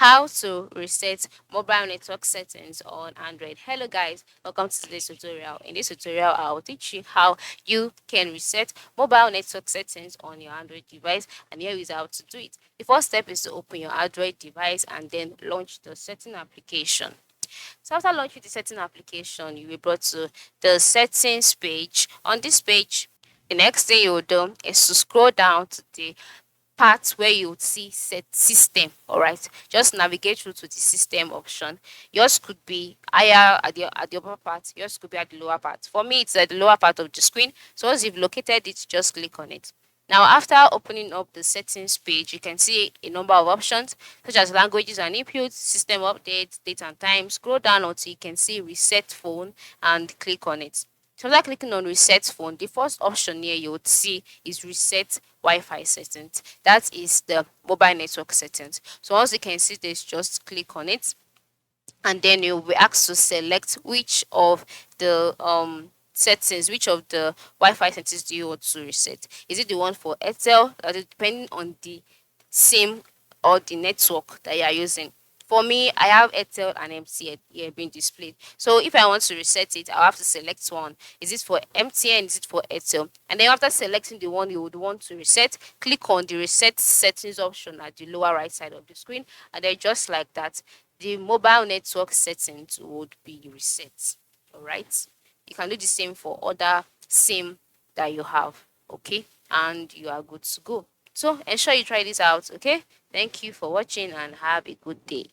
how to reset mobile network settings on Android. Hello guys, welcome to today's tutorial. In this tutorial, I'll teach you how you can reset mobile network settings on your Android device, and here is how to do it. The first step is to open your Android device and then launch the setting application. So after launching the setting application, you will be brought to the settings page. On this page, the next thing you will do is to scroll down to the part where you would see set system. All right, just navigate through to the system option. Yours could be higher at the upper part, yours could be at the lower part. For me, it's at the lower part of the screen, so once you've located it, just click on it. Now after opening up the settings page, you can see a number of options such as languages and inputs, system updates, date and time. Scroll down until you can see reset phone and click on it. So after clicking on reset phone, the first option here you would see is reset Wi-Fi settings. That is the mobile network settings. So once you can see this, just click on it, and then you'll be asked to select which of the settings, which of the Wi-Fi settings do you want to reset. Is it the one for Airtel? Depending on the SIM or the network that you are using. For me, I have Airtel and MTN here being displayed. So if I want to reset it, I'll have to select one. Is it for MTN? Is it for Airtel? And then after selecting the one you would want to reset, click on the reset settings option at the lower right side of the screen. And then just like that, the mobile network settings would be reset. All right. You can do the same for other SIM that you have. Okay. And you are good to go. So ensure you try this out. Okay. Thank you for watching and have a good day.